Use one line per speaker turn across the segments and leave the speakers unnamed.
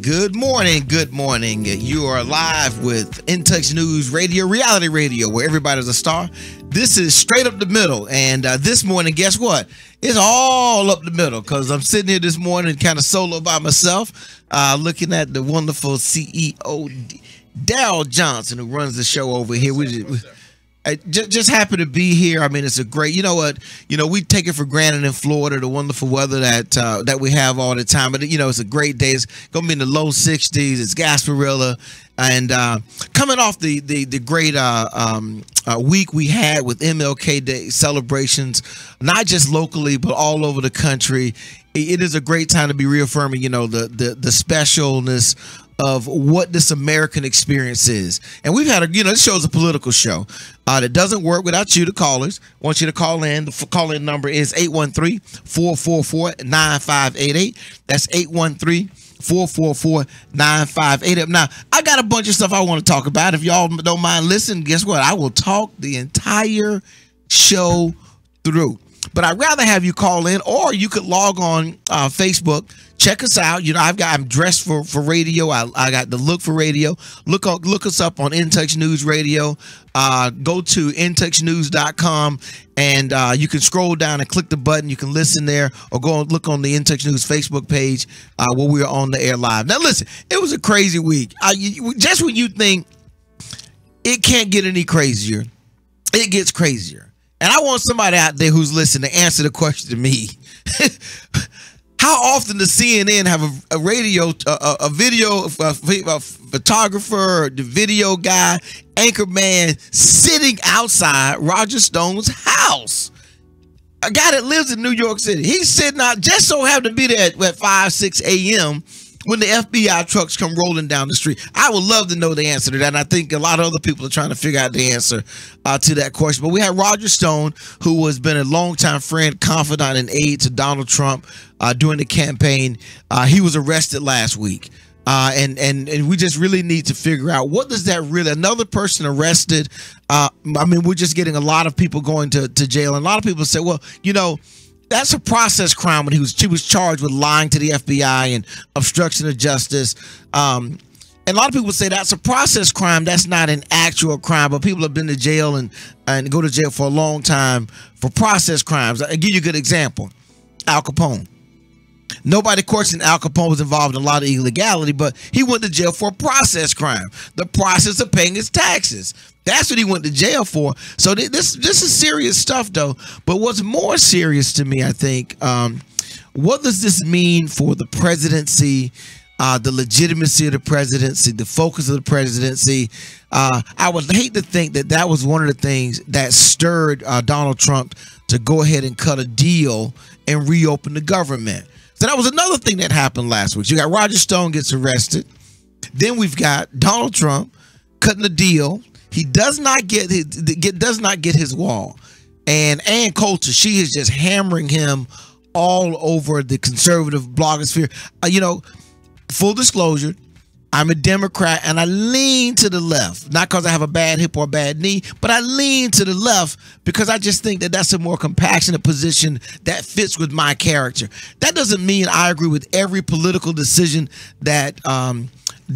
Good morning. Good morning. You are live with In Touch News Radio, reality radio, where everybody's a star. This is straight up the middle. And this morning, guess what? It's all up the middle because I'm sitting here this morning kind of solo by myself, looking at the wonderful CEO, Daryl Johnson, who runs the show over here. I just happy to be here. I mean, it's a great, you know what, we take it for granted in Florida, the wonderful weather that we have all the time. But, it's a great day. It's going to be in the low 60s. It's Gasparilla. And coming off the great week we had with MLK Day celebrations, not just locally, but all over the country, it is a great time to be reaffirming, the specialness of what this American experience is. And we've had this show's a political show that doesn't work without you, the callers. I want you to call in. The call-in number is 813-444-9588. That's 813-444-9588. Now, I got a bunch of stuff I want to talk about. If y'all don't mind listening, guess what? I will talk the entire show through. But I'd rather have you call in, or you could log on Facebook. Check us out. I'm dressed for radio. I got the look for radio. Look us up on In Touch News Radio. Go to intouchnews.com and you can scroll down and click the button. You can listen there, or go and look on the In Touch News Facebook page where we are on the air live. Now, listen, it was a crazy week. Just when you think it can't get any crazier, it gets crazier. And I want somebody out there who's listening to answer the question to me. How often does CNN have a video photographer, the video guy, anchor man sitting outside Roger Stone's house? A guy that lives in New York City. He's sitting out, just so happened to be there at 5, 6 a.m. when the FBI trucks come rolling down the street. I would love to know the answer to that, and I think a lot of other people are trying to figure out the answer to that question. But we had Roger Stone, who has been a longtime friend, confidant, and aide to Donald Trump during the campaign. He was arrested last week. And we just really need to figure out, what does that really, another person arrested? I mean, we're just getting a lot of people going to jail. And a lot of people say, well, that's a process crime when he was charged with lying to the FBI and obstruction of justice. And a lot of people say that's a process crime. That's not an actual crime, but people have been to jail and go to jail for a long time for process crimes. I'll give you a good example. Al Capone. Nobody questioned Al Capone was involved in a lot of illegality, but he went to jail for a process crime, the process of paying his taxes. That's what he went to jail for. So this is serious stuff, though. But what's more serious to me, I think, what does this mean for the presidency, the legitimacy of the presidency, the focus of the presidency? I would hate to think that was one of the things that stirred Donald Trump to go ahead and cut a deal and reopen the government. So that was another thing that happened last week. You got Roger Stone gets arrested. Then we've got Donald Trump cutting a deal. He does not get his wall. And Ann Coulter, she is just hammering him all over the conservative blogosphere. Full disclosure, I'm a Democrat and I lean to the left, not because I have a bad hip or a bad knee, but I lean to the left because I just think that that's a more compassionate position that fits with my character. That doesn't mean I agree with every political decision that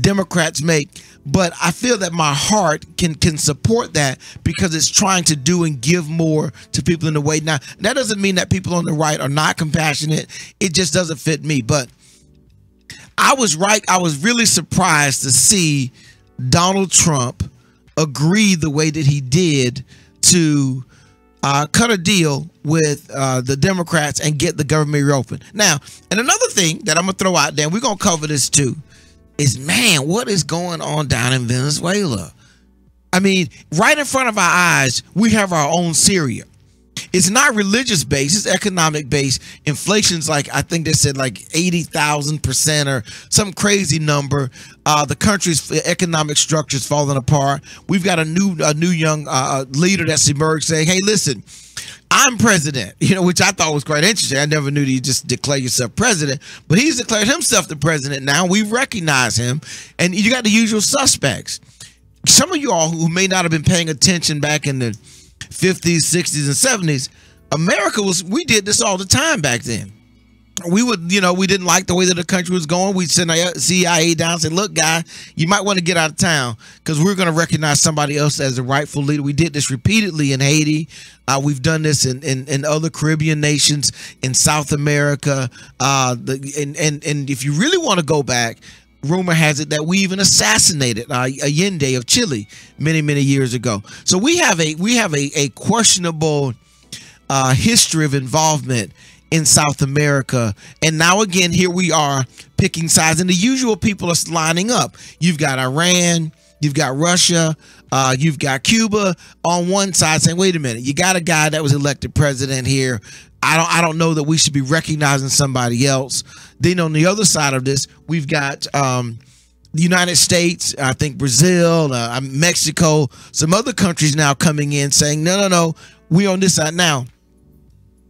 Democrats make, but I feel that my heart can support that because it's trying to do and give more to people in the way. Now, that doesn't mean that people on the right are not compassionate. It just doesn't fit me. But I was right. I was really surprised to see Donald Trump agree the way that he did to cut a deal with the Democrats and get the government reopened. Now, and another thing that I'm going to throw out there, and we're going to cover this too, is, man, what is going on down in Venezuela? I mean, right in front of our eyes, we have our own Syria. It's not religious based, it's economic based. Inflation's like, I think they said like 80,000% or some crazy number. The country's economic structure's falling apart. We've got a new young leader that's emerged saying, hey, listen, I'm president, which I thought was quite interesting. I never knew that you just declare yourself president, but he's declared himself the president now. We recognize him, and you got the usual suspects. Some of you all who may not have been paying attention back in the 50s, 60s, and 70s, we did this all the time back then. we would, we didn't like the way that the country was going. We'd send our CIA down and say, look, guy, you might want to get out of town because we're going to recognize somebody else as the rightful leader. We did this repeatedly in Haiti. We've done this in other Caribbean nations, in South America. And if you really want to go back, rumor has it that we even assassinated Allende of Chile many, many years ago. So we have a questionable history of involvement in South America. And now again, here we are picking sides, and the usual people are lining up. You've got Iran, you've got Russia, you've got Cuba on one side saying, wait a minute, you got a guy that was elected president here. I don't know that we should be recognizing somebody else. Then on the other side of this, we've got the United States, I think Brazil, Mexico, some other countries now coming in saying, no, we on this side. Now,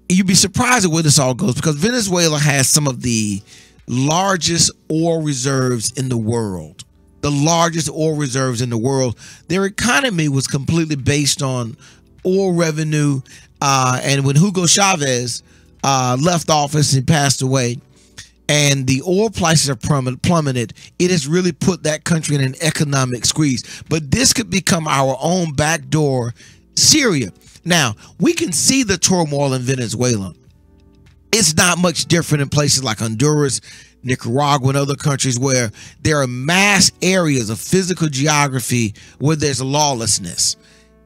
you'd be surprised at where this all goes, because Venezuela has some of the largest oil reserves in the world. The largest oil reserves in the world. Their economy was completely based on oil revenue. And when Hugo Chavez left office and passed away, and the oil prices have plummeted, it has really put that country in an economic squeeze. But this could become our own backdoor Syria. Now, we can see the turmoil in Venezuela. It's not much different in places like Honduras, Nicaragua, and other countries where there are mass areas of physical geography where there's lawlessness.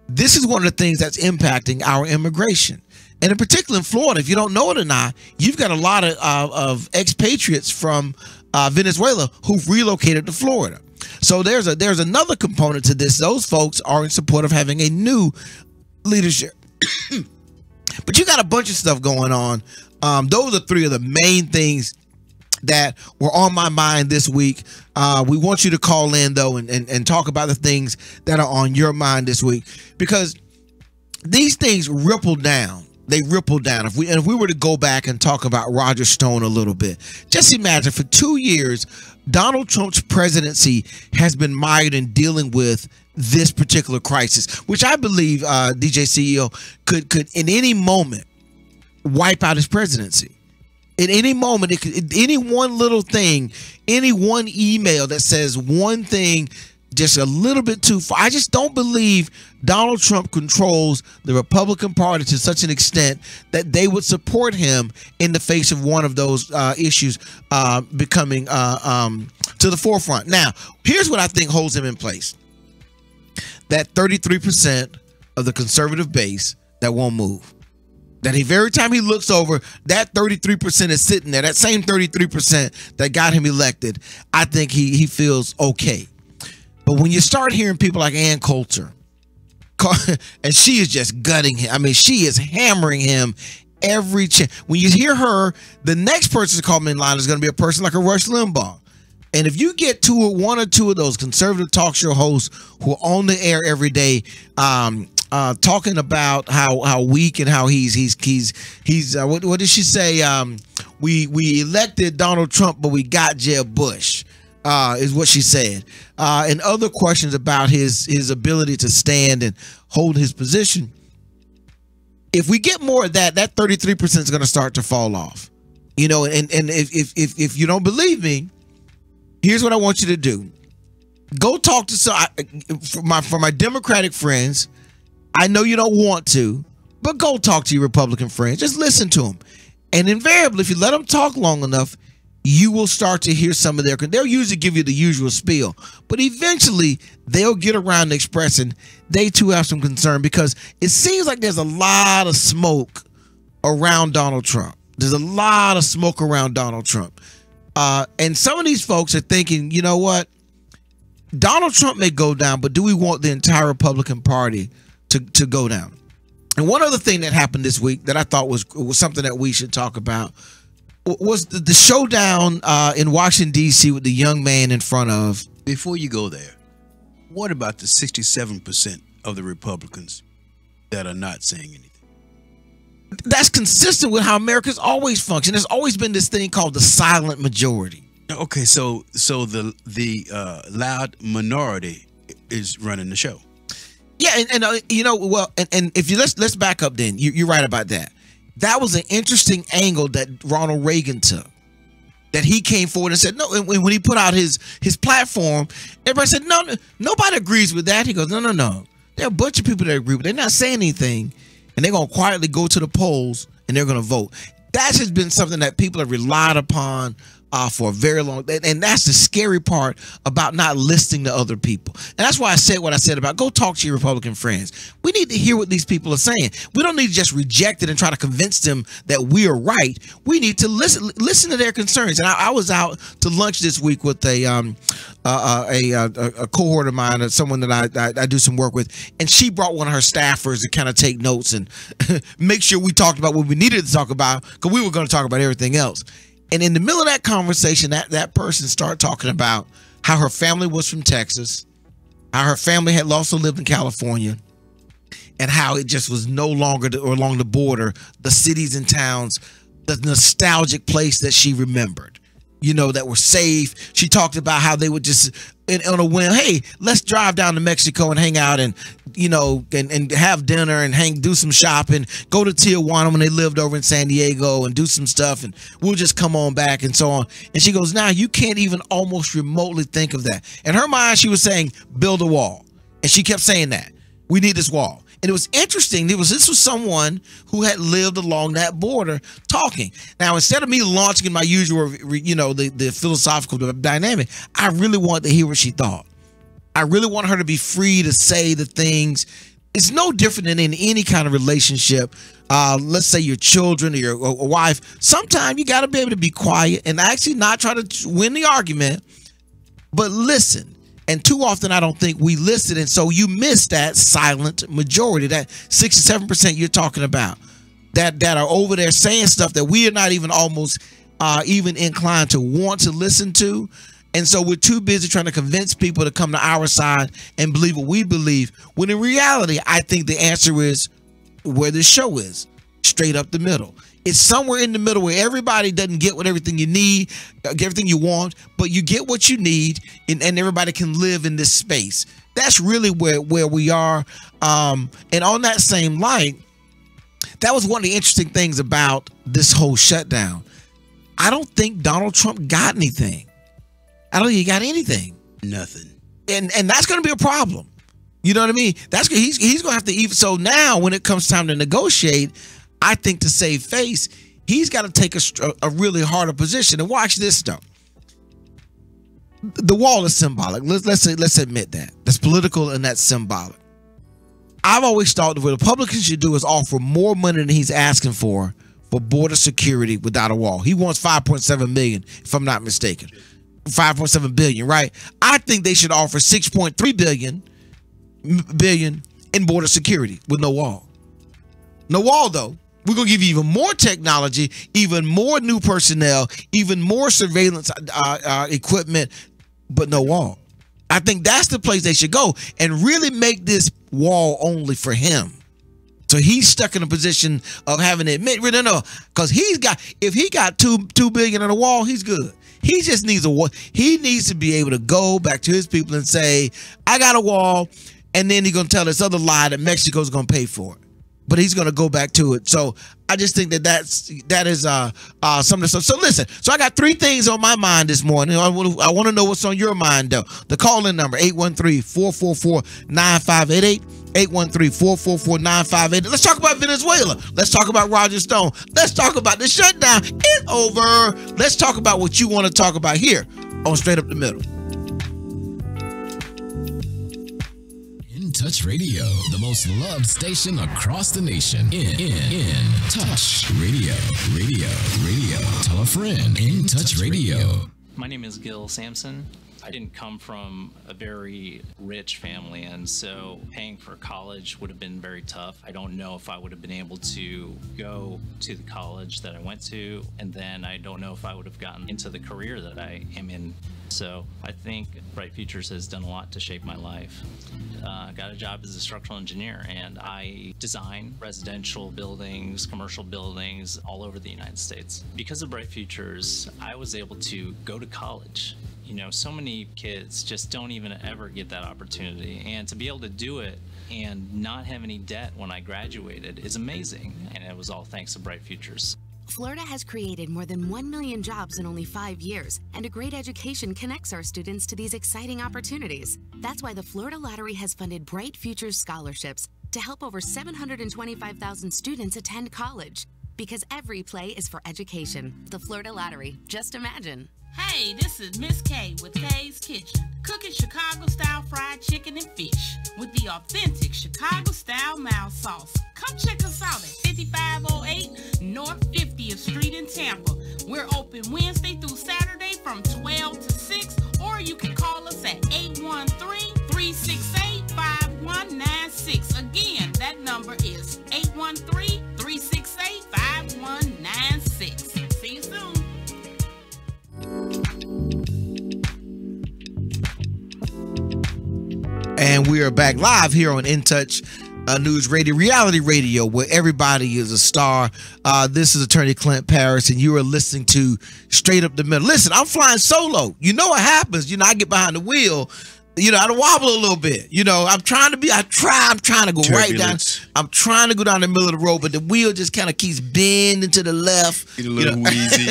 This is one of the things that's impacting our immigration. And in particular in Florida, if you don't know it or not, you've got a lot of expatriates from Venezuela who've relocated to Florida. So there's another component to this. Those folks are in support of having a new leadership. But you got a bunch of stuff going on. Those are three of the main things that were on my mind this week. We want you to call in though and talk about the things that are on your mind this week, because these things ripple down. They ripple down. If we were to go back and talk about Roger Stone a little bit, just imagine for 2 years, Donald Trump's presidency has been mired in dealing with this particular crisis, which I believe DJ CEO could in any moment wipe out his presidency. At any moment, any one little thing, any one email that says one thing just a little bit too far. I just don't believe Donald Trump controls the Republican Party to such an extent that they would support him in the face of one of those issues becoming to the forefront. Now, here's what I think holds him in place. That 33% of the conservative base that won't move. That every time he looks over, that 33% is sitting there. That same 33% that got him elected, I think he feels okay. But when you start hearing people like Ann Coulter, and she is just gutting him. I mean, she is hammering him every chance. When you hear her, the next person to call him in line is going to be a person like a Rush Limbaugh. And if you get one or two of those conservative talk show hosts who are on the air every day, talking about how weak and how he's what did she say? We elected Donald Trump, but we got Jeb Bush, is what she said. And other questions about his ability to stand and hold his position. If we get more of that, that 33% is going to start to fall off. You know, and if you don't believe me, here's what I want you to do. Go talk to for my Democratic friends. I know you don't want to, but go talk to your Republican friends. Just listen to them. And invariably, if you let them talk long enough, you will start to hear some of they'll usually give you the usual spiel, but eventually they'll get around to expressing they too have some concern, because it seems like there's a lot of smoke around Donald Trump. There's a lot of smoke around Donald Trump. And some of these folks are thinking, you know what? Donald Trump may go down, but do we want the entire Republican Party to go down? And one other thing that happened this week that I thought was something that we should talk about was the showdown in Washington, D.C. with the young man in front of.
Before you go there, what about the 67% of the Republicans that are not saying anything?
That's consistent with how America's always functioned. There's always been this thing called the silent majority.
Okay, so the loud minority is running the show.
Yeah, and you know, well, and if you let's back up then. You're right about that. That was an interesting angle that Ronald Reagan took. That he came forward and said, no, and when he put out his platform, everybody said, no, nobody agrees with that. He goes, no. There are a bunch of people that agree, but they're not saying anything, and they're going to quietly go to the polls, and they're going to vote. That has been something that people have relied upon for a very long time. And that's the scary part about not listening to other people. And that's why I said what I said about go talk to your Republican friends. We need to hear what these people are saying. We don't need to just reject it and try to convince them that we are right. We need to listen to their concerns. And I was out to lunch this week with a cohort of mine, someone that I do some work with, and she brought one of her staffers to kind of take notes and make sure we talked about what we needed to talk about, because we were going to talk about everything else. And in the middle of that conversation, that person started talking about how her family was from Texas, how her family had also lived in California, and how it just was no longer along the border, the cities and towns, the nostalgic place that she remembered, that were safe. She talked about how they would just, on a whim, hey, let's drive down to Mexico and hang out and, and have dinner and do some shopping, go to Tijuana when they lived over in San Diego and do some stuff, and we'll just come on back and so on. And she goes, now you can't even almost remotely think of that. In her mind, she was saying, build a wall. And she kept saying that. We need this wall. And it was interesting. This was someone who had lived along that border talking. Now, instead of me launching in my usual, the philosophical dynamic, I really wanted to hear what she thought. I really want her to be free to say the things. It's no different than in any kind of relationship. Let's say your children or your wife. Sometimes you got to be able to be quiet and actually not try to win the argument, but listen. And too often, I don't think we listen. And so you miss that silent majority, that 67% you're talking about, that are over there saying stuff that we are not even almost even inclined to want to listen to. And so we're too busy trying to convince people to come to our side and believe what we believe, when in reality, I think the answer is where this show is, straight up the middle. It's somewhere in the middle where everybody doesn't get everything you need, get everything you want, but you get what you need, and everybody can live in this space. That's really where we are. And on that same light, that was one of the interesting things about this whole shutdown. I don't think Donald Trump got anything. I don't think he got anything.
Nothing.
And that's going to be a problem. You know what I mean? He's going to have to even. So now when it comes time to negotiate, I think to save face, he's got to take a really harder position. And watch this though. The wall is symbolic. Let's admit that. That's political and that's symbolic. I've always thought that what Republicans should do is offer more money than he's asking for border security without a wall. He wants 5.7 million, if I'm not mistaken. 5.7 billion, right? I think they should offer 6.3 billion in border security with no wall. No wall though. We're going to give you even more technology, even more new personnel, even more surveillance equipment, but no wall. I think that's the place they should go and really make this wall only for him. So he's stuck in a position of having to admit, no, because if he got $2 billion on the wall, he's good. He just needs he needs to be able to go back to his people and say, I got a wall, and then he's going to tell this other lie that Mexico's going to pay for it. But he's going to go back to it. So I just think that is some of the stuff. So listen, so I got three things on my mind this morning. I want to know what's on your mind though. The call-in number, 813-444-9588. 813-444-9588. Let's talk about Venezuela. Let's talk about Roger Stone. Let's talk about the shutdown. It's over. Let's talk about what you want to talk about here on Straight Up the Middle.
Touch Radio, the most loved station across the nation. In Touch Radio. Tell a friend. In Touch Radio.
My name is Gil Sampson. I didn't come from a very rich family, and so paying for college would have been very tough. I don't know if I would have been able to go to the college that I went to, and then I don't know if I would have gotten into the career that I am in. So I think Bright Futures has done a lot to shape my life. I got a job as a structural engineer, and I design residential buildings, commercial buildings all over the United States. Because of Bright Futures, I was able to go to college. You know, so many kids just don't even ever get that opportunity, and to be able to do it and not have any debt when I graduated is amazing. And it was all thanks to Bright Futures.
Florida has created more than 1 million jobs in only 5 years, and a great education connects our students to these exciting opportunities. That's why the Florida Lottery has funded Bright Futures scholarships to help over 725,000 students attend college. Because every play is for education. The Florida Lottery. Just imagine.
Hey, this is Miss K with K's Kitchen, cooking Chicago-style fried chicken and fish with the authentic Chicago-style mild sauce. Come check us out at 5508 North 50th Street in Tampa. We're open Wednesday through Saturday from 12 to 6, or you can call us at 813-368-5196. Again, that number is 813-368-5196. See you soon.
And we are back live here on In Touch News Radio, reality radio, where everybody is a star. This is Attorney Clint Paris, and you are listening to Straight Up the Middle. Listen, I'm flying solo. You know what happens? You know, I get behind the wheel. You know, I wobble a little bit. You know, I'm trying to go right down. I'm trying to go down the middle of the road, but the wheel just kind of keeps bending to the left.
Get a little wheezy.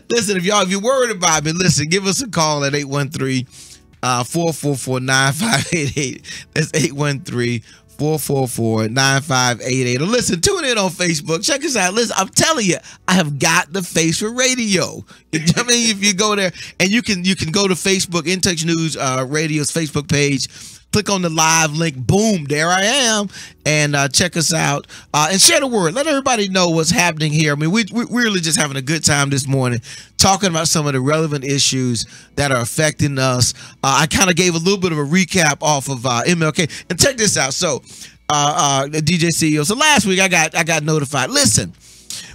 Listen, if you're worried about me, listen, give us a call at 813-444-9588. That's 813-444-9588. Or listen, tune in on Facebook. Check us out. Listen, I'm telling you, I have got the face for radio. I mean, if you go there, and you can go to Facebook, In Touch News Radio's Facebook page. Click on the live link. Boom, there I am. And check us out and share the word. Let everybody know what's happening here. I mean, we're really just having a good time this morning talking about some of the relevant issues that are affecting us. I kind of gave a little bit of a recap off of MLK. And check this out. So, the DJ CEO. So last week I got notified. Listen,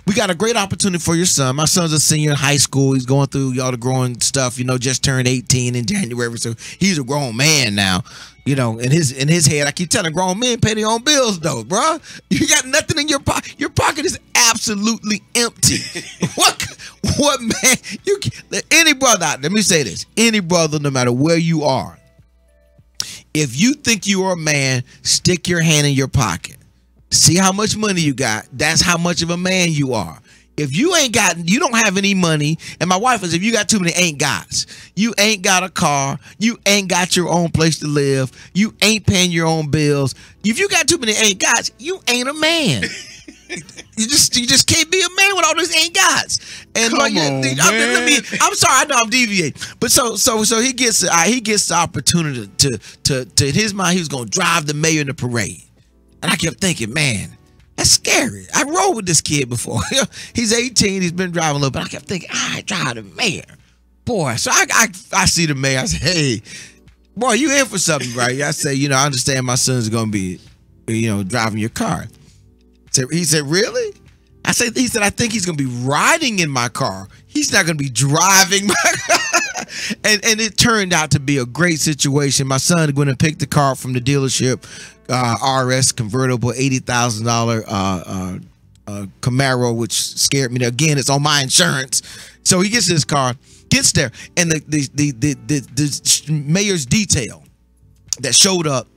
we got a great opportunity for your son. My son's a senior in high school. He's going through all the growing stuff, you know, just turned 18 in January. So he's a grown man now. You know, in his head, I keep telling grown men pay their own bills, though, bro. You got nothing in your pocket. Your pocket is absolutely empty. What man? Any brother out there, let me say this. Any brother, no matter where you are, if you think you are a man, stick your hand in your pocket. See how much money you got. That's how much of a man you are. If you don't have any money, and my wife is, if you got too many ain't gots, you ain't got a car, you ain't got your own place to live, you ain't paying your own bills. If you got too many ain't gots, you ain't a man. You just can't be a man with all these ain't gots. And
I'm sorry,
I know I'm deviating, but so he gets the opportunity to in his mind he was gonna drive the mayor in the parade, and I kept thinking, man, that's scary. I rode with this kid before. He's 18. He's been driving a little bit. I kept thinking, I drive the mayor. Boy, so I see the mayor. I said, hey, boy, you in for something, right? I say, you know, I understand my son's going to be, you know, driving your car. He said, really? He said, I think he's going to be riding in my car. He's not going to be driving my car. And it turned out to be a great situation. My son went and picked the car from the dealership, RS convertible, $80,000 Camaro, which scared me. Again, it's on my insurance. So he gets his car, gets there, and the mayor's detail that showed up,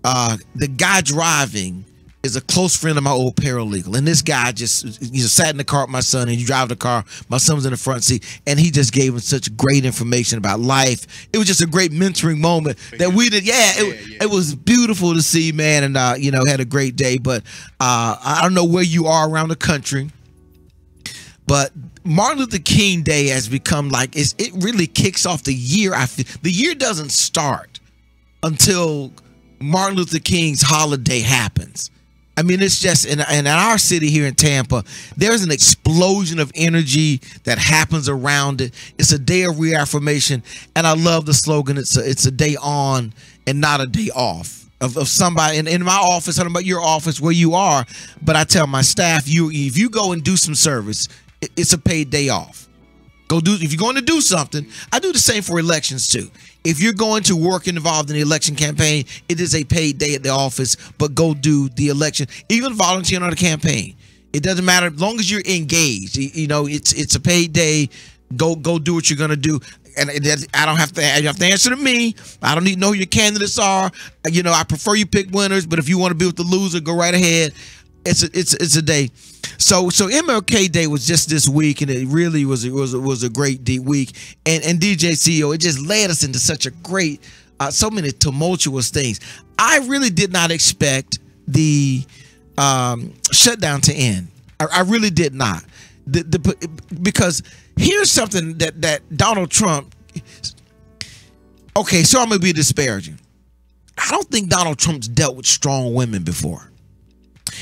the guy driving is a close friend of my old paralegal, and this guy just sat in the car with my son, and you drive the car. My son was in the front seat, and he just gave him such great information about life. It was just a great mentoring moment that we did. It was beautiful to see, man, and you know, had a great day. But I don't know where you are around the country, but Martin Luther King Day has become like it really kicks off the year. I feel the year doesn't start until Martin Luther King's holiday happens. I mean, it's just in our city here in Tampa, there's an explosion of energy that happens around it. It's a day of reaffirmation, and I love the slogan. It's a day on and not a day off of somebody. In my office, I don't know about your office where you are, but I tell my staff, if you go and do some service, it's a paid day off. If you're going to do something, I do the same for elections too. If you're going to work involved in the election campaign, it is a paid day at the office, but go do the election, even volunteering on the campaign. It doesn't matter as long as you're engaged. You know, it's a paid day. Go do what you're gonna do. And I don't have to. You have to answer to me. I don't need to know who your candidates are. You know, I prefer you pick winners. But if you want to be with the loser, go right ahead. It's a day. So MLK Day was just this week, and it really was a great deep week. And DJ CEO, it just led us into such a great, so many tumultuous things. I really did not expect the shutdown to end. I really did not. Because here's something that Donald Trump. Okay, so I'm gonna be disparaging. I don't think Donald Trump's dealt with strong women before.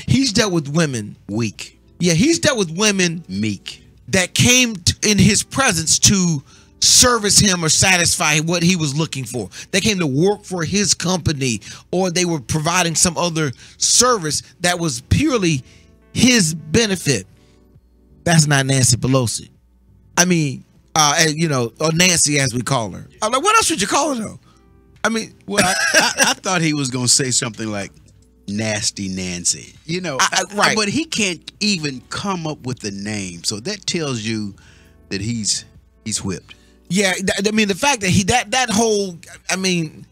He's dealt with women
weak.
Yeah, he's dealt with women
meek
that came in his presence to service him or satisfy what he was looking for. They came to work for his company, or they were providing some other service that was purely his benefit. That's not Nancy Pelosi. I mean, you know, or Nancy as we call her. I'm like, what else would you call her though? I mean,
well, I thought he was going to say something like Nasty Nancy, you know,
right?
But he can't even come up with a name, so that tells you that he's whipped.
Yeah, I mean, the fact that that whole, I mean,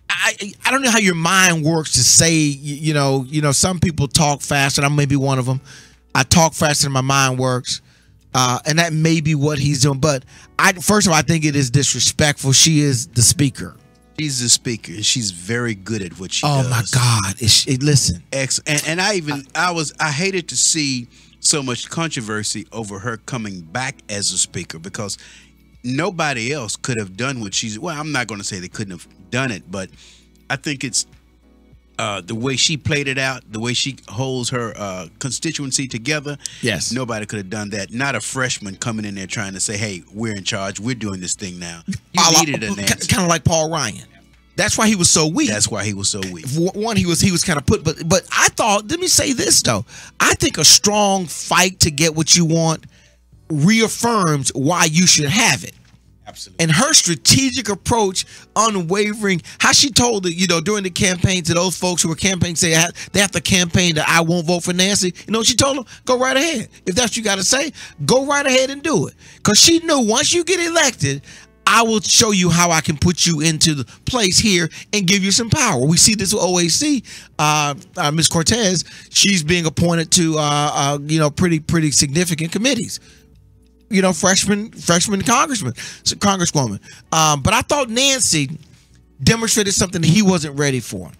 I don't know how your mind works to say, you know, some people talk faster, and I may be one of them. I talk faster than my mind works, and that may be what he's doing. But first of all, I think it is disrespectful. She is the speaker.
She's the speaker, and she's very good at what she does.
Oh my God! Listen,
and I hated to see so much controversy over her coming back as a speaker, because nobody else could have done what she's. Well, I'm not going to say they couldn't have done it, but I think it's the way she played it out, the way she holds her constituency together.
Yes,
nobody could have done that. Not a freshman coming in there trying to say, "Hey, we're in charge. We're doing this thing now." You needed a Nancy.
Kind of like Paul Ryan. That's why he was so weak.
That's why he was so weak.
One, he was kind of put, but I thought, let me say this though. I think a strong fight to get what you want reaffirms why you should have it.
Absolutely.
And her strategic approach, unwavering, how she told it, you know, during the campaign to those folks who were campaigning, say they have to campaign that I won't vote for Nancy. You know what she told them? Go right ahead. If that's what you got to say, go right ahead and do it. Because she knew once you get elected, I will show you how I can put you into the place here and give you some power. We see this with OAC. Ms. Cortez, she's being appointed to, you know, pretty significant committees. You know, freshman congresswoman. But I thought Nancy demonstrated something that he wasn't ready for.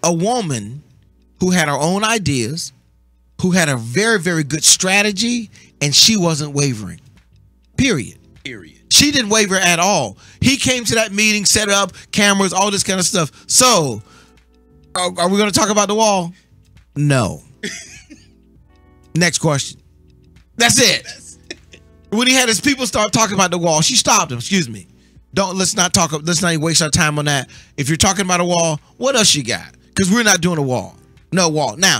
A woman who had her own ideas, who had a very, very good strategy, and she wasn't wavering. Period. She didn't waver at all. He came to that meeting, set up cameras, all this kind of stuff. So, are we going to talk about the wall? No. Next question. That's it. When he had his people start talking about the wall, she stopped him. Excuse me. Let's not even waste our time on that. If you're talking about a wall, what else you got? Because we're not doing a wall. No wall. Now,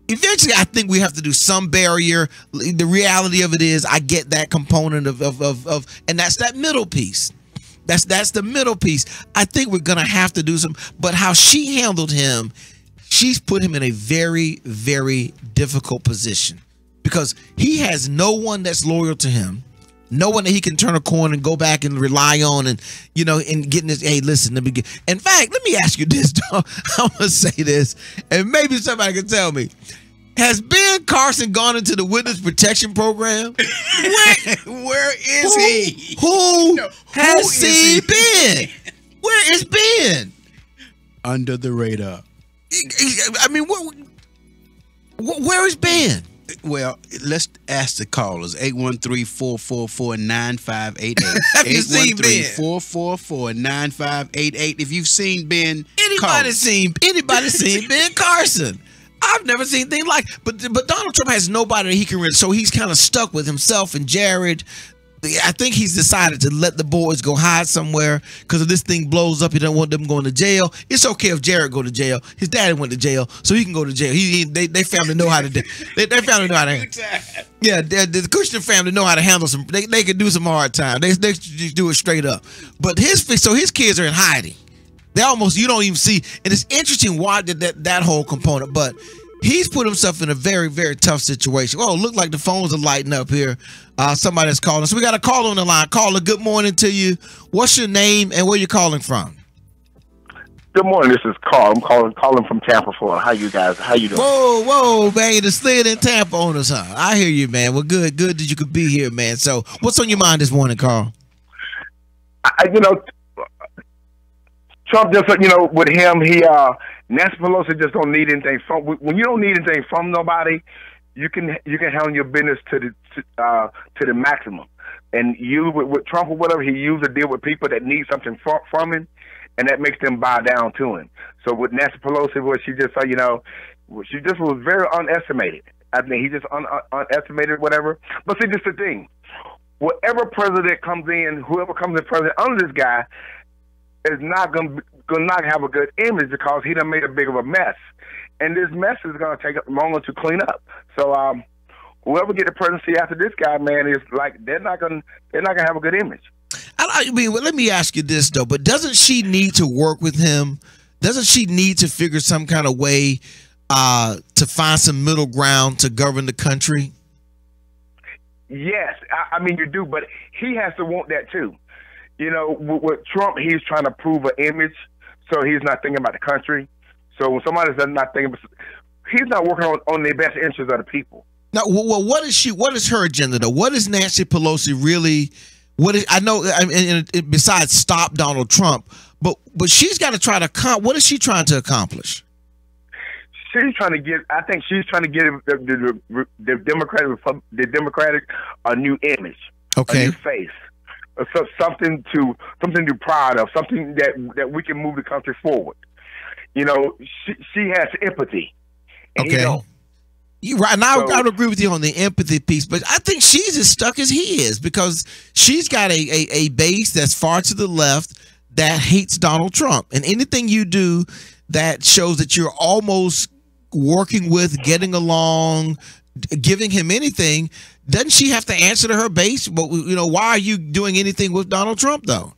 eventually, I think we have to do some barrier. The reality of it is, I get that component of and that's that middle piece. That's the middle piece. I think we're gonna have to do some. But how she handled him, she's put him in a very, very difficult position, because he has no one that's loyal to him, no one that he can turn a corner and go back and rely on, and you know, and getting this. Hey, listen, let me get. In fact, let me ask you this, dog. I'm gonna say this, and maybe somebody can tell me. Has Ben Carson gone into the witness protection program?
Where is he?
Who has he been? Where is Ben?
Under the radar.
I mean, where is Ben?
Well, let's ask the callers. 813-444-9588.
Have you seen Ben?
813-444-9588. If you've seen Ben,
anybody seen Ben Carson? I've never seen anything like. But Donald Trump has nobody that he can really. So he's kind of stuck with himself and Jared. I think he's decided to let the boys go hide somewhere, because if this thing blows up, he don't want them going to jail. It's okay if Jared go to jail. His daddy went to jail, so he can go to jail. They family know how to do. They family know how to. Yeah, the Kushner family know how to handle some. They can do some hard time. They just do it straight up. But his kids are in hiding. They almost, you don't even see, and it's interesting why did that whole component. But he's put himself in a very, very tough situation. Oh, look like the phones are lighting up here. Somebody's calling. So we got a caller on the line. Caller, good morning to you. What's your name and where you calling from?
Good morning. This is Carl. I'm calling from Tampa, Florida. How you guys? How you doing?
Whoa, man! You slid in Tampa on us, huh? I hear you, man. Well, good that you could be here, man. So, what's on your mind this morning, Carl?
Trump just, with him, Nancy Pelosi just don't need anything from. When you don't need anything from nobody, you can handle your business to the maximum. And you with Trump or whatever, he used to deal with people that need something from him, and that makes them bow down to him. So with Nancy Pelosi, what she just said, she just was very underestimated. I mean, he just underestimated whatever. But see, this is the thing. Whatever president comes in, whoever comes in president under this guy is not gonna have a good image because he done made a big of a mess, and this mess is gonna take longer to clean up. So whoever get the presidency after this guy, man, is like they're not gonna have a good image.
I mean, let me ask you this though. But doesn't she need to work with him? Doesn't she need to figure some kind of way to find some middle ground to govern the country?
Yes, I mean you do, but he has to want that too. With Trump, he's trying to prove an image, so he's not thinking about the country. So when somebody's not thinking, he's not working on the best interests of the people.
Now, well, what is her agenda though? What is Nancy Pelosi really? Besides stop Donald Trump, but she's got to try to what is she trying to accomplish?
She's trying to get. I think she's trying to get the Democratic a new image, a new face. So something to be proud of, something that we can move the country forward. She has empathy.
Okay. You're right. And I would agree with you on the empathy piece, but I think she's as stuck as he is because she's got a base that's far to the left that hates Donald Trump. And anything you do that shows that you're almost working with, getting along, giving him anything, doesn't she have to answer to her base? But why are you doing anything with Donald Trump though?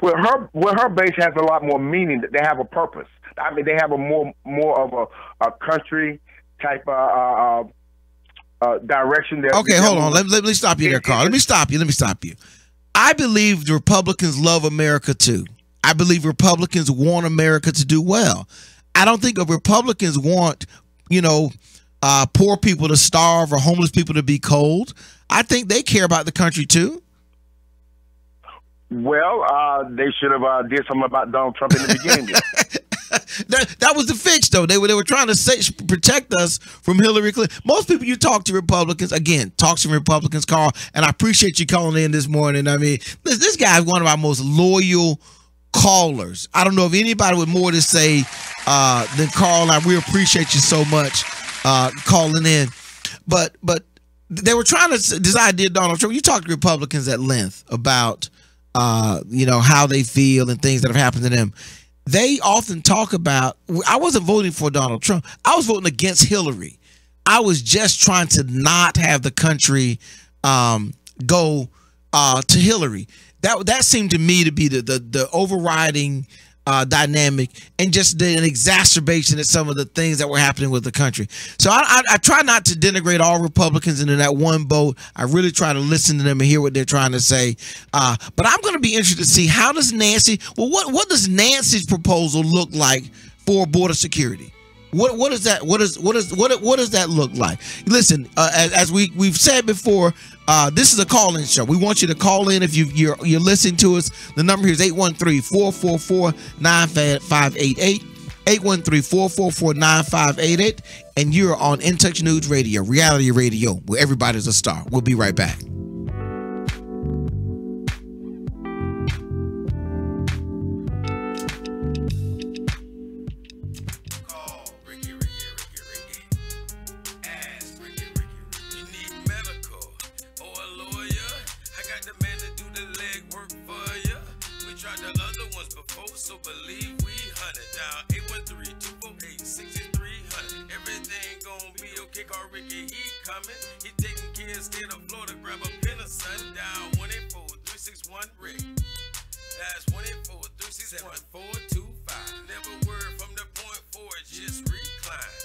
Well, her base has a lot more meaning. They have a purpose. I mean, they have a more of a country type direction.
Okay, hold on. Let me stop you there, Carl. Let me stop you. I believe the Republicans love America too. I believe Republicans want America to do well. I don't think Republicans want poor people to starve or homeless people to be cold. I think they care about the country too.
Well, they should have did something about Donald Trump in the beginning.
That was the fix, though. They were trying to protect us from Hillary Clinton. Most people you talk to Republicans, again, talk to Republicans, Carl, and I appreciate you calling in this morning. I mean, this guy is one of our most loyal callers. I don't know if anybody with more to say than Carl. We appreciate you so much calling in. But they were trying to this idea, Donald Trump. You talk to Republicans at length about how they feel and things that have happened to them. They often talk about, I wasn't voting for Donald Trump. I was voting against Hillary. I was just trying to not have the country go to Hillary. That seemed to me to be the overriding dynamic, and just an exacerbation of some of the things that were happening with the country. So I try not to denigrate all Republicans into that one boat. I really try to listen to them and hear what they're trying to say. But I'm going to be interested to see how does Nancy. Well, what does Nancy's proposal look like for border security? What does that look like? Listen, as we've said before, this is a call-in show. We want you to call in if you're listening to us. The number here is 813-444-9588. 813-444-9588. And you're on In Touch News Radio, reality radio, where everybody's a star. We'll be right back.
So believe we hunted down 813-248-6300. Everything gon' be okay. Call Ricky, he coming. He taking care of state of Florida. Grab a pen of sundown. 184-361 Rick. That's 184-361-425. Never word from the point forward, just recline.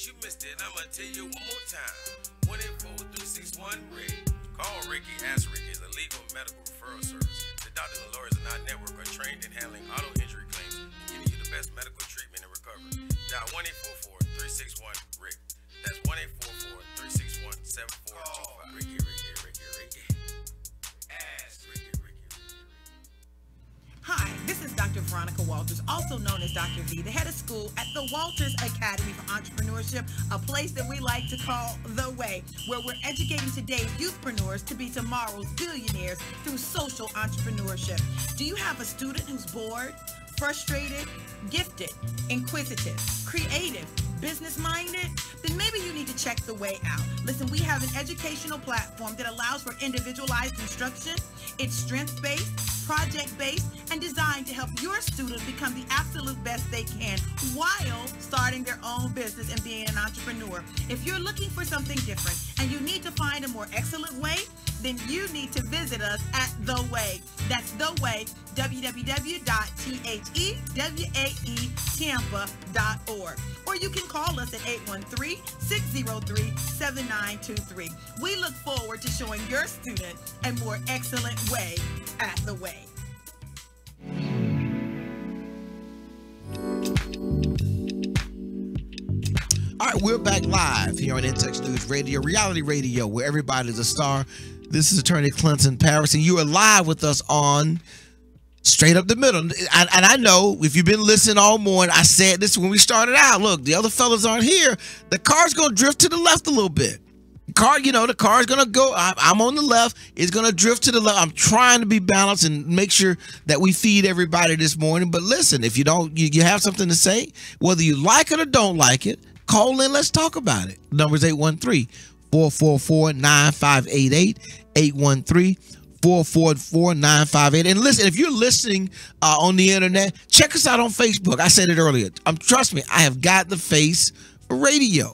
case you missed it, I'ma tell you one more time. 1-800-361-RICK. Call Ricky. Ask Ricky is a legal medical referral service. The doctors and lawyers in our network are trained in handling auto injury claims and giving you the best medical treatment and recovery. Dial 1-844-361-RICK. That's 1-844-361-7425. Ricky. Ask Ricky.
Hi, this is Dr. Veronica Walters, also known as Dr. V, the head of school at the Walters Academy for Entrepreneurship, a place that we like to call The Way, where we're educating today's youthpreneurs to be tomorrow's billionaires through social entrepreneurship. Do you have a student who's bored, frustrated, gifted, inquisitive, creative, business-minded? Then maybe you need to check The Way out. Listen, we have an educational platform that allows for individualized instruction. It's strength-based, project-based, and designed to help your students become the absolute best they can while starting their own business and being an entrepreneur. If you're looking for something different and you need to find a more excellent way, then you need to visit us at The Way. That's The Way, www.thewaetampa.org. Or you can call us at 813-603-7923. We look forward to showing your student a more excellent way at The Way.
All right, we're back live here on In-Text News Radio, reality radio, where everybody's a star. This is Attorney Clinton Paris, and you are live with us on Straight Up the Middle. And I know if you've been listening all morning, I said this when we started out. Look, the other fellas aren't here. The car's going to drift to the left a little bit. The car is going to go. I'm on the left. It's going to drift to the left. I'm trying to be balanced and make sure that we feed everybody this morning. But listen, if you don't, you have something to say, whether you like it or don't like it, call in. Let's talk about it. The number is 813-444-9588, 813-444-9588. And listen, if you're listening on the internet, check us out on Facebook. I said it earlier. Trust me, I have got the face for radio.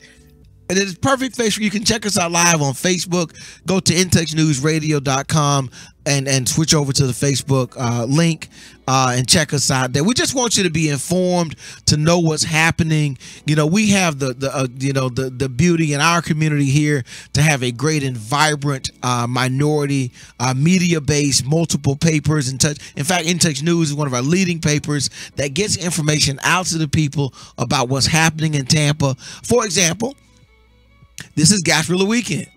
And it is perfect face where you can check us out live on Facebook. Go to intexnewsradio.com and switch over to the Facebook link and check us out there. We just want you to be informed, to know what's happening. You know, we have the beauty in our community here to have a great and vibrant minority media-based, multiple papers. In fact, In-Text News is one of our leading papers that gets information out to the people about what's happening in Tampa. For example, this is Gasparilla Weekend.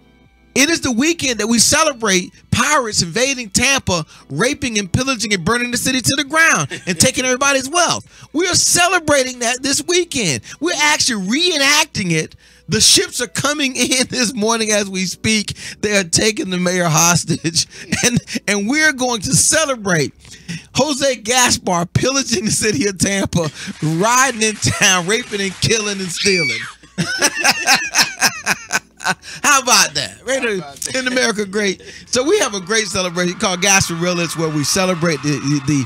It is the weekend that we celebrate pirates invading Tampa, raping and pillaging and burning the city to the ground and taking everybody's wealth. We are celebrating that this weekend. We're actually reenacting it. The ships are coming in this morning as we speak. They are taking the mayor hostage, and we're going to celebrate Jose Gaspar pillaging the city of Tampa, riding in town, raping and killing and stealing. How about that? In America, great. So we have a great celebration called Gasparilla. It's where we celebrate the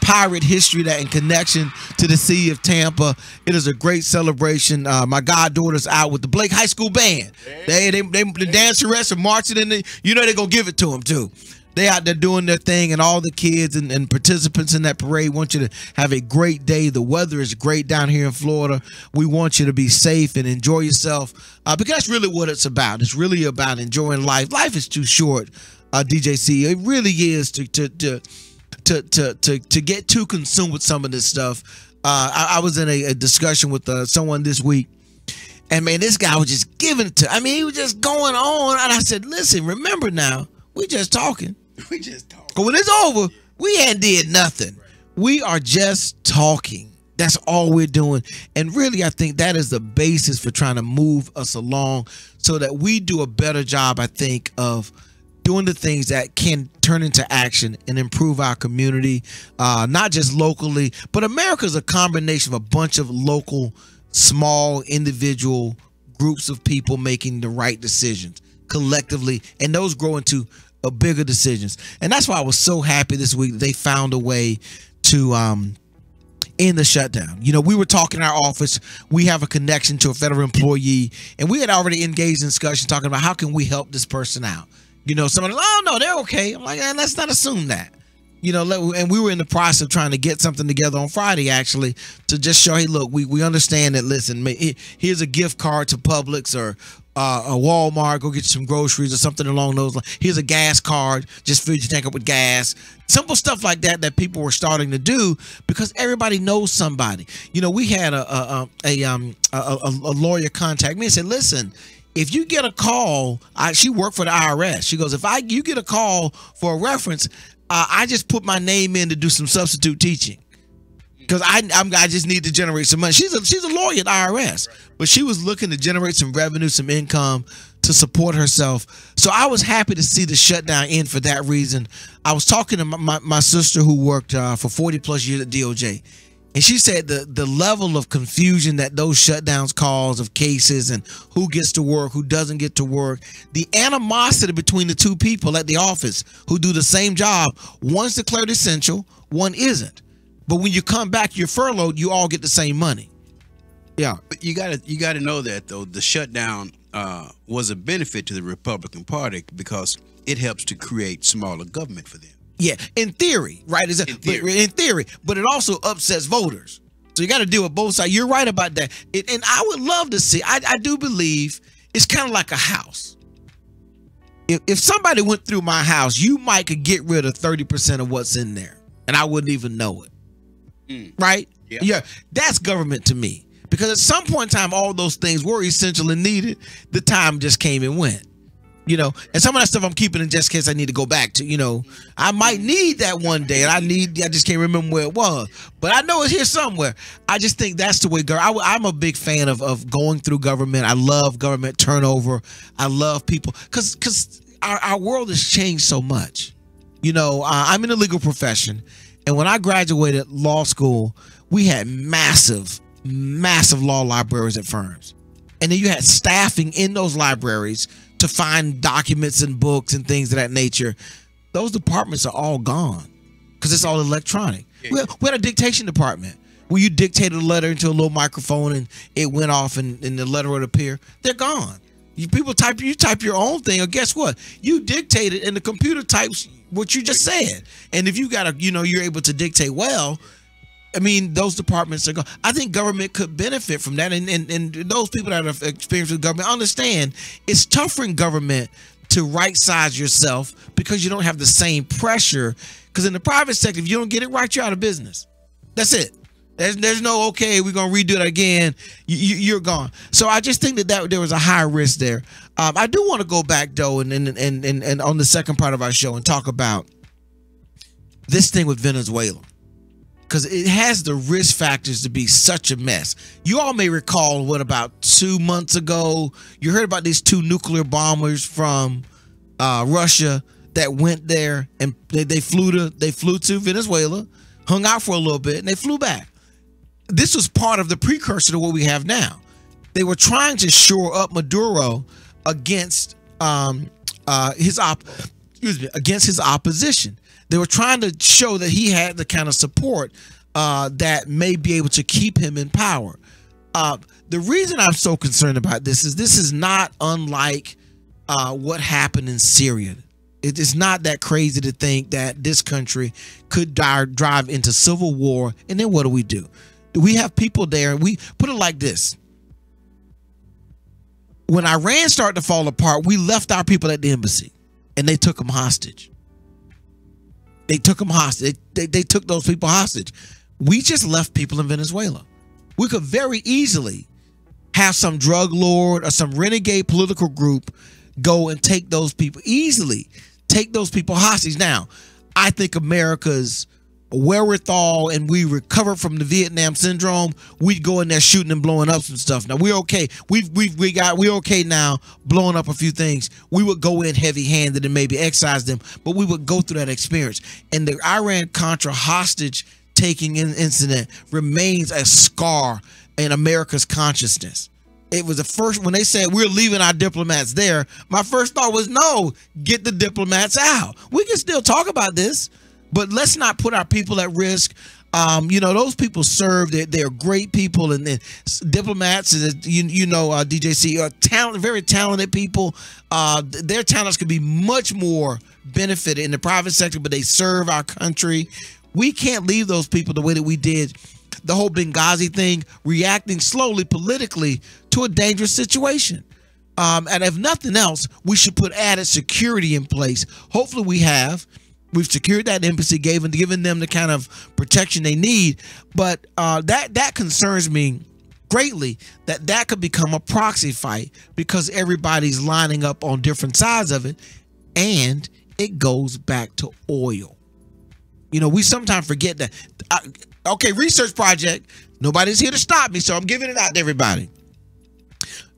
pirate history that in connection to the city of Tampa. It is a great celebration. My goddaughter's out with the Blake High School band. They dance the rest and marching in the. You know they're gonna give it to them too. They out there doing their thing, and all the kids and participants in that parade want you to have a great day. The weather is great down here in Florida. We want you to be safe and enjoy yourself because that's really what it's about. It's really about enjoying life. Life is too short, DJC. It really is to get too consumed with some of this stuff. I was in a discussion with someone this week, and man, this guy was just giving it to. I mean, he was just going on, and I said, "Listen, remember now, we just talking.
We just talking.
But when it's over, we ain't did nothing. Right. We are just talking. That's all we're doing. And really, I think that is the basis for trying to move us along so that we do a better job, I think, of doing the things that can turn into action and improve our community, not just locally, but America is a combination of a bunch of local, small, individual groups of people making the right decisions collectively, and those grow into bigger decisions. And that's why I was so happy this week that they found a way to end the shutdown. You know, we were talking in our office. We have a connection to a federal employee, and we had already engaged in discussion talking about how can we help this person out. You know, somebody, oh no, they're okay. I'm like, let's not assume that. You know, and we were in the process of trying to get something together on Friday, actually, to just show, hey, look, we understand that, listen, here's a gift card to Publix or a Walmart, go get you some groceries or something along those lines. Here's a gas card, just fill your tank up with gas. Simple stuff like that that people were starting to do because everybody knows somebody. You know, we had a lawyer contact me and said, listen, if you get a call, she worked for the IRS. She goes, if you get a call for a reference, I just put my name in to do some substitute teaching because I just need to generate some money. She's a lawyer at IRS, but she was looking to generate some revenue, some income to support herself. So I was happy to see the shutdown end for that reason. I was talking to my sister who worked for 40 plus years at DOJ. And she said the level of confusion that those shutdowns cause of cases and who gets to work, who doesn't get to work, the animosity between the two people at the office who do the same job, one's declared essential, one isn't. But when you come back, you're furloughed, you all get the same money. Yeah.
But you gotta know that, though, the shutdown was a benefit to the Republican Party because it helps to create smaller government for them.
Yeah, in theory, right? In theory, but it also upsets voters. So you got to deal with both sides. You're right about that. And I would love to see, I do believe it's kind of like a house. If somebody went through my house, you might could get rid of 30% of what's in there, and I wouldn't even know it. Right? Yeah, that's government to me. Because at some point in time, all those things were essential and needed. The time just came and went. You know, and some of that stuff I'm keeping in just in case I need to go back to. You know, I might need that one day, and I just can't remember where it was, but I know it's here somewhere. I just think that's the way. I'm a big fan of going through government. I love government turnover. I love people because our world has changed so much. You know, I'm in the legal profession, and when I graduated law school, we had massive law libraries at firms, and then you had staffing in those libraries to find documents and books and things of that nature. Those departments are all gone because it's all electronic. We had a dictation department where you dictated a letter into a little microphone and it went off and the letter would appear. They're gone. You type your own thing, or guess what? You dictate it and the computer types what you just said. And if you got you're able to dictate well, I mean, those departments are gone. I think government could benefit from that. And those people that have experience with government understand it's tougher in government to right size yourself because you don't have the same pressure. Because in the private sector, if you don't get it right, you're out of business. That's it. There's no, okay, we're going to redo it again. You're gone. So I just think that there was a high risk there. I do want to go back, though, and on the second part of our show and talk about this thing with Venezuela. Because it has the risk factors to be such a mess. You all may recall about 2 months ago, you heard about these 2 nuclear bombers from Russia that went there and they flew to Venezuela, hung out for a little bit, and they flew back. This was part of the precursor to what we have now. They were trying to shore up Maduro against his opposition. They were trying to show that he had the kind of support that may be able to keep him in power. The reason I'm so concerned about this is not unlike what happened in Syria. It is not that crazy to think that this country could drive into civil war, and then what do? We have people there, and we put it like this. When Iran started to fall apart, we left our people at the embassy, and they took them hostage. They took them hostage. They took those people hostage. We just left people in Venezuela. We could very easily have some drug lord or some renegade political group go and take those people, easily take those people hostage. Now, I think America's wherewithal and we recovered from the Vietnam syndrome, we'd go in there shooting and blowing up some stuff. Now we're okay. We're okay now blowing up a few things. We would go in heavy-handed and maybe excise them, but we would go through that experience. And the Iran-Contra hostage taking incident remains a scar in America's consciousness. It was the first, when they said we're leaving our diplomats there, my first thought was, no, get the diplomats out. We can still talk about this, but let's not put our people at risk. Those people serve. They're great people, and then diplomats, DJC are very talented people. Their talents could be much more benefited in the private sector, but they serve our country. We can't leave those people the way that we did the whole Benghazi thing, reacting slowly politically to a dangerous situation. And if nothing else, we should put added security in place. Hopefully we've secured that embassy, given them the kind of protection they need. But that concerns me greatly, that could become a proxy fight because everybody's lining up on different sides of it. And it goes back to oil. You know, we sometimes forget that. Okay, research project. Nobody's here to stop me, so I'm giving it out to everybody.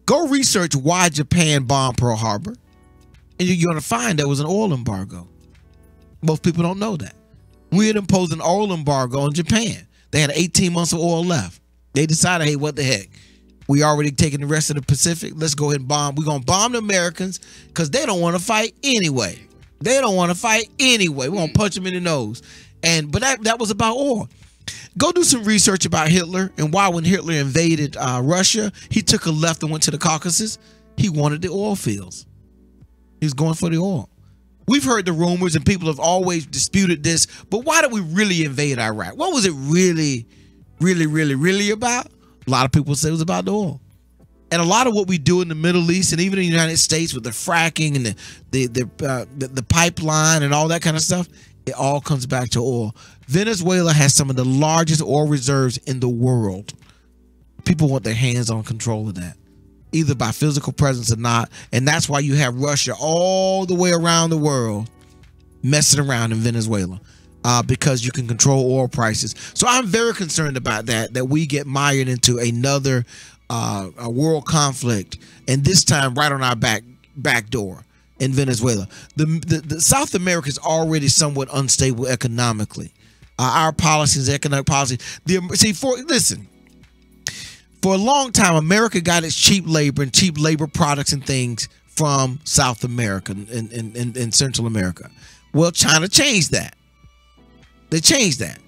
Go research why Japan bombed Pearl Harbor, and you're going to find there was an oil embargo. Most people don't know that. We had imposed an oil embargo on Japan. They had 18 months of oil left. They decided, hey, what the heck? We already taken the rest of the Pacific. Let's go ahead and bomb. We're going to bomb the Americans because they don't want to fight anyway. They don't want to fight anyway. We're going to punch them in the nose. But that was about oil. Go do some research about Hitler and why when Hitler invaded Russia, he took a left and went to the Caucasus. He wanted the oil fields. He was going for the oil. We've heard the rumors and people have always disputed this, but why did we really invade Iraq? What was it really about? A lot of people say it was about the oil. And a lot of what we do in the Middle East and even in the United States with the fracking and the pipeline and all that kind of stuff, it all comes back to oil. Venezuela has some of the largest oil reserves in the world. People want their hands on control of that, either by physical presence or not. And that's why you have Russia all the way around the world messing around in Venezuela because you can control oil prices. So I'm very concerned about that we get mired into another a world conflict, and this time right on our back door in Venezuela. The South America is already somewhat unstable economically. Our policies, economic policy. Listen. For a long time, America got its cheap labor and cheap labor products and things from South America and Central America. Well, China changed that. They changed that.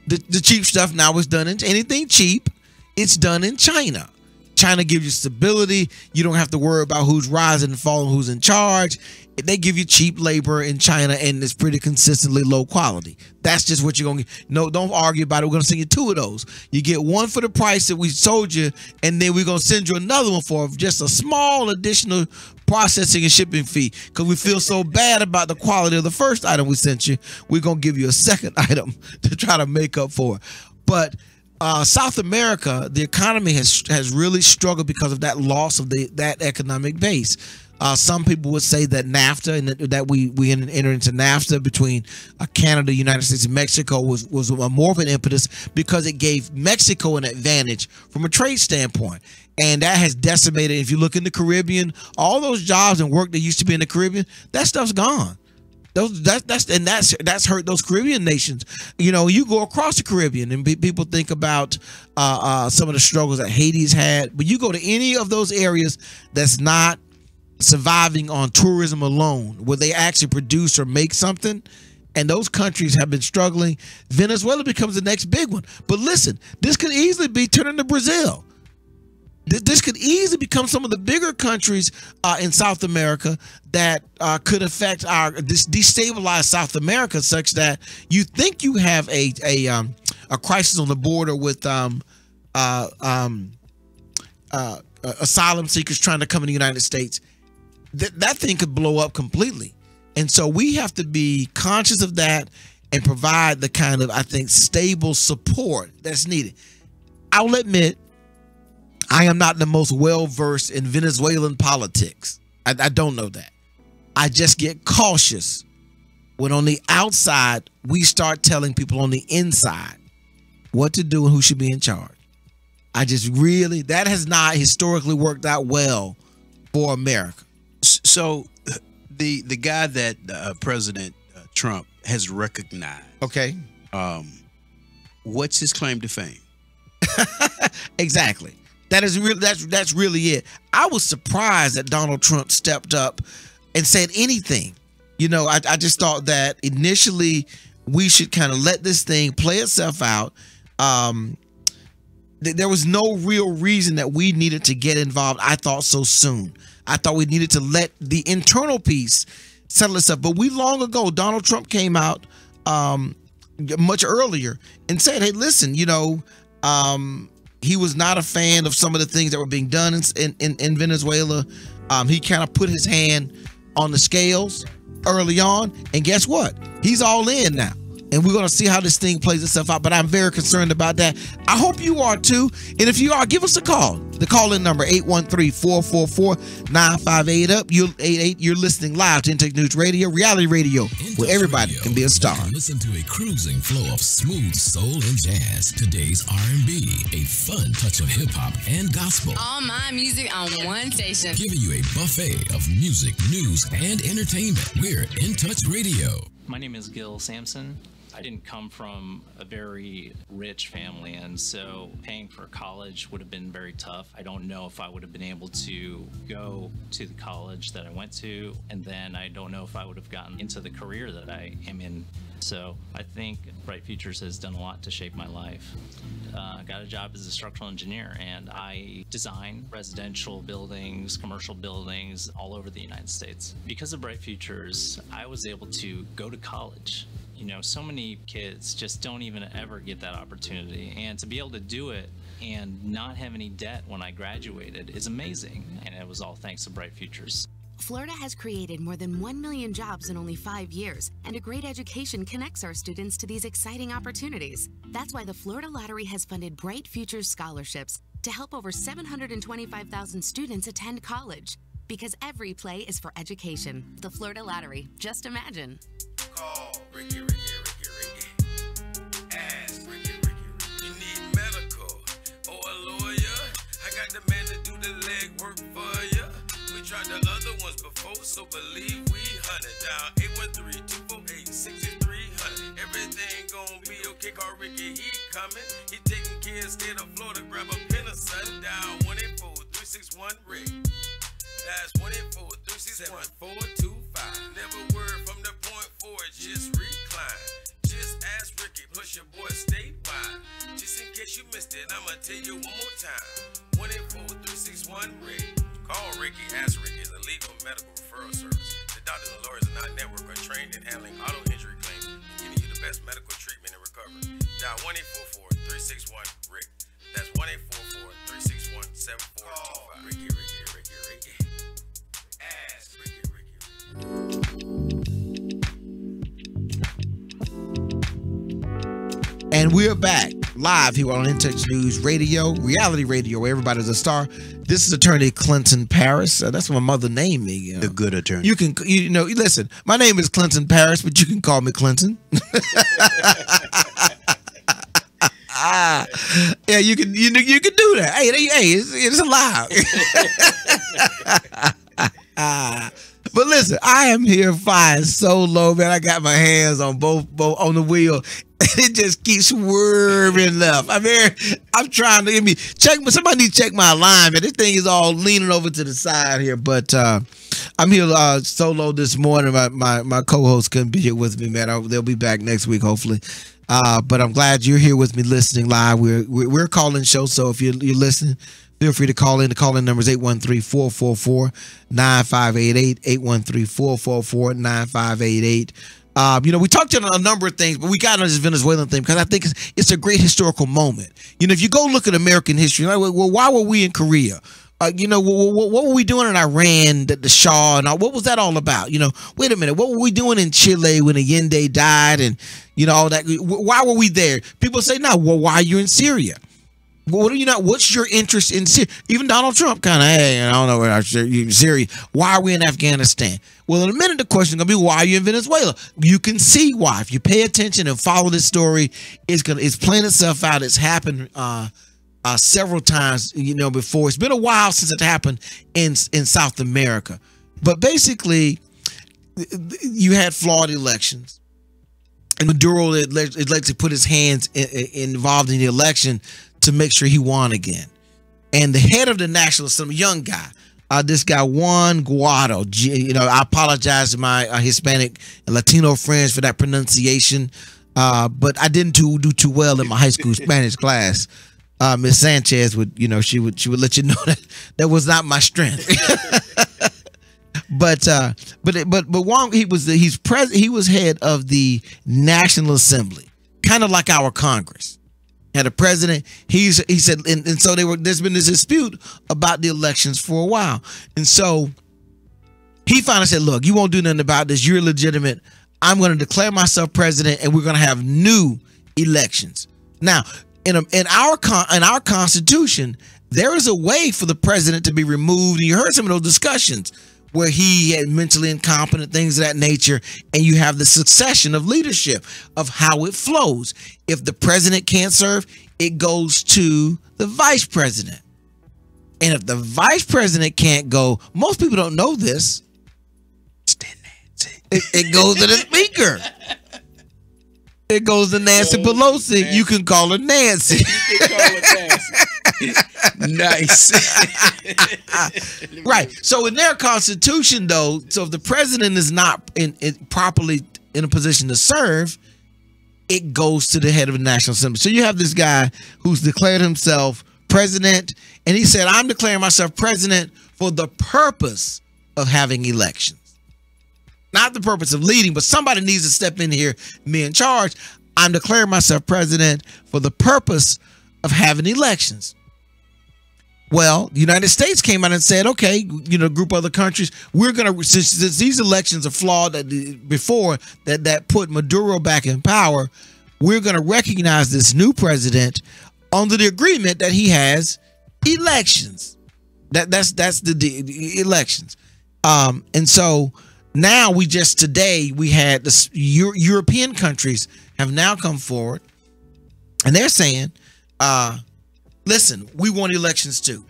The cheap stuff now is done in anything cheap. It's done in China. China gives you stability. You don't have to worry about who's rising and falling, who's in charge. They give you cheap labor in China, and it's pretty consistently low quality. That's just what you're going to get. No, don't argue about it. We're going to send you 2 of those. You get one for the price that we sold you, and then we're going to send you another one for just a small additional processing and shipping fee because we feel so bad about the quality of the first item we sent you. We're going to give you a second item to try to make up for it. But South America, the economy has really struggled because of that loss of that economic base. Some people would say that NAFTA and that we entered into NAFTA between Canada, United States, and Mexico was more of an impetus because it gave Mexico an advantage from a trade standpoint. And that has decimated. If you look in the Caribbean, all those jobs and work that used to be in the Caribbean, that stuff's gone. That's hurt those Caribbean nations. You know, you go across the Caribbean and people think about some of the struggles that Haiti's had, but you go to any of those areas that's not surviving on tourism alone, where they actually produce or make something, and those countries have been struggling. Venezuela becomes the next big one. But listen, this could easily be turning to Brazil. This could easily become some of the bigger countries in South America that could affect destabilize South America, such that you think you have a crisis on the border with asylum seekers trying to come in the United States. That thing could blow up completely, and so we have to be conscious of that and provide the kind of, I think, stable support that's needed. I'll admit, I am not the most well-versed in Venezuelan politics. I don't know that. I just get cautious when on the outside, we start telling people on the inside what to do and who should be in charge. That has not historically worked out well for America.
So the guy that President Trump has recognized.
Okay.
What's his claim to fame?
Exactly. That's really it. I was surprised that Donald Trump stepped up and said anything. You know, I just thought that initially we should kind of let this thing play itself out. There was no real reason that we needed to get involved, I thought, so soon. I thought we needed to let the internal piece settle itself. But we long ago, Donald Trump came out much earlier and said, hey, listen, you know, he was not a fan of some of the things that were being done in Venezuela. He kind of put his hand on the scales early on. And guess what? He's all in now. And we're going to see how this thing plays itself out. But I'm very concerned about that. I hope you are too. And if you are, give us a call. The call-in number, 813-444-9588 up. You're listening live to Intech News Radio, reality radio, where everybody can be a star.
Listen to a cruising flow of smooth soul and jazz. Today's R&B, a fun touch of hip-hop and gospel.
All my music on one station.
Giving you a buffet of music, news, and entertainment. We're In Touch Radio.
My name is Gil Sampson. I didn't come from a very rich family, and so paying for college would have been very tough. I don't know if I would have been able to go to the college that I went to, and then I don't know if I would have gotten into the career that I am in. So I think Bright Futures has done a lot to shape my life. I got a job as a structural engineer, and I design residential buildings, commercial buildings all over the United States. Because of Bright Futures, I was able to go to college. You know, so many kids just don't even ever get that opportunity, and to be able to do it and not have any debt when I graduated is amazing, and it was all thanks to Bright Futures.
Florida has created more than 1 million jobs in only 5 years, and a great education connects our students to these exciting opportunities. That's why the Florida Lottery has funded Bright Futures scholarships to help over 725,000 students attend college. Because every play is for education. The Florida Lottery. Just imagine.
Call Ricky. Ask Ricky. You need medical or a lawyer? I got the man to do the legwork for you. We tried the other ones before, so believe we hunted down 813-248-6300. Everything gon' be okay. Call Ricky, he coming. He taking care of state of Florida. Grab a pen or something down 184-361-RICK. That's 184-361-425. Never word from the point forward, just recline. Just ask Ricky, plus your boy statewide. Just in case you missed it, I'ma tell you one more time. 184-361-RICK. Call Ricky, ask Ricky is a legal medical referral service. The doctors and lawyers in our network are trained in handling auto injury claims and giving you the best medical treatment and recovery. Dial 1-844-361-RICK. That's 1-844-361-7425. Ricky. Ask Ricky.
And we're back live here on InTouch News Radio, reality radio, where everybody's a star. This is Attorney Clinton Paris. That's what my mother named me.
The good attorney.
You know, listen, my name is Clinton Paris, but you can call me Clinton. Yeah, you can do that. Hey, it's allowed. But listen, I am here flying so low, man. I got my hands on both on the wheel, and it just keeps swerving left. I'm trying to check. Somebody need to check my alignment. This thing is all leaning over to the side here. But I'm here solo this morning. My co-host couldn't be here with me, man. They'll be back next week, hopefully. But I'm glad you're here with me listening live. We're a call-in show, so if you're listening, feel free to call in. The call-in number is 813-444-9588, 813-444-9588. You know, we talked about a number of things, but we got on this Venezuelan thing because I think it's a great historical moment. You know, if you go look at American history, like, well, why were we in Korea? You know, what were we doing in Iran, the Shah, and all, what was that all about? You know, wait a minute, what were we doing in Chile when Allende died, and you know all that? Why were we there? People say, no, well, why are you in Syria? What are you not? What's your interest in Syria? Even Donald Trump kind of, hey, I don't know where you're in Syria. Why are we in Afghanistan? Well, in a minute, the question is going to be, why are you in Venezuela? You can see why. If you pay attention and follow this story, it's playing itself out. It's happened several times, you know, before. It's been a while since it happened in South America. But basically, you had flawed elections. And Maduro elected put his hands involved in the election to make sure he won again. And the head of the National Assembly, young guy, this guy Juan Guaido, you know, I apologize to my Hispanic and Latino friends for that pronunciation, but I didn't do too well in my high school Spanish class. Miss Sanchez would, you know, she would let you know that was not my strength. Wong, he was head of the National Assembly, kind of like our Congress. Had a president. He said, and so there's been this dispute about the elections for a while, and so he finally said, "Look, you won't do nothing about this. You're legitimate. I'm going to declare myself president, and we're going to have new elections." Now, in our Constitution, there is a way for the president to be removed. And you heard some of those discussions where he had mentally incompetent, things of that nature, and you have the succession of leadership of how it flows. If the president can't serve, it goes to the vice president. And if the vice president can't go, most people don't know this, it goes to the speaker. It goes to Nancy Pelosi. Nancy. You can call her Nancy. You can call her Nancy.
Nice.
Right. So in their Constitution, though, so if the president is not properly in a position to serve, it goes to the head of the National Assembly. So you have this guy who's declared himself president, and he said, "I'm declaring myself president for the purpose of having elections." Not the purpose of leading, but somebody needs to step in here, me in charge. I'm declaring myself president for the purpose of having elections. Well, the United States came out and said, okay, a group of other countries, we're going to, since these elections are flawed before that put Maduro back in power, we're going to recognize this new president under the agreement that he has elections. That's the elections. And so now today we had the European countries have now come forward and they're saying, listen, we want elections too.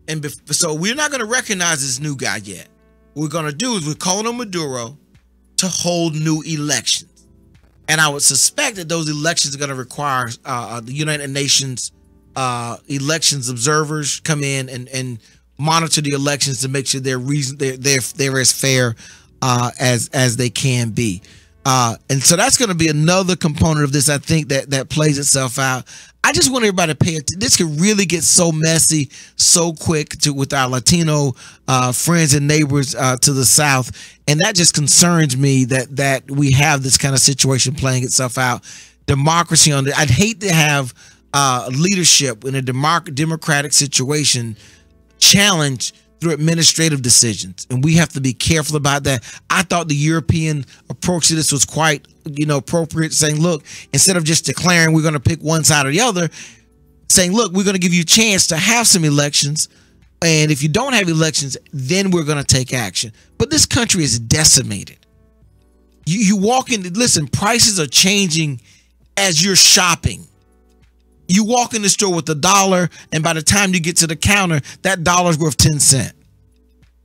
And so we're not going to recognize this new guy yet. What we're going to do is we're calling on Maduro to hold new elections. And I would suspect that those elections are going to require the United Nations elections observers come in and monitor the elections to make sure they're as fair as they can be. And so that's going to be another component of this, I think, that plays itself out. I just want everybody to pay attention. This could really get so messy so quick with our Latino friends and neighbors to the South. And that just concerns me that we have this kind of situation playing itself out. Democracy I'd hate to have leadership in a democratic situation challenge through administrative decisions, and we have to be careful about that. I thought the European approach to this was quite, appropriate, saying, look, instead of just declaring we're going to pick one side or the other, saying, look, we're going to give you a chance to have some elections, and if you don't have elections, then we're going to take action. But this country is decimated. You walk in, listen, prices are changing as you're shopping. You walk in the store with $1, and by the time you get to the counter, that $1's worth 10 cents.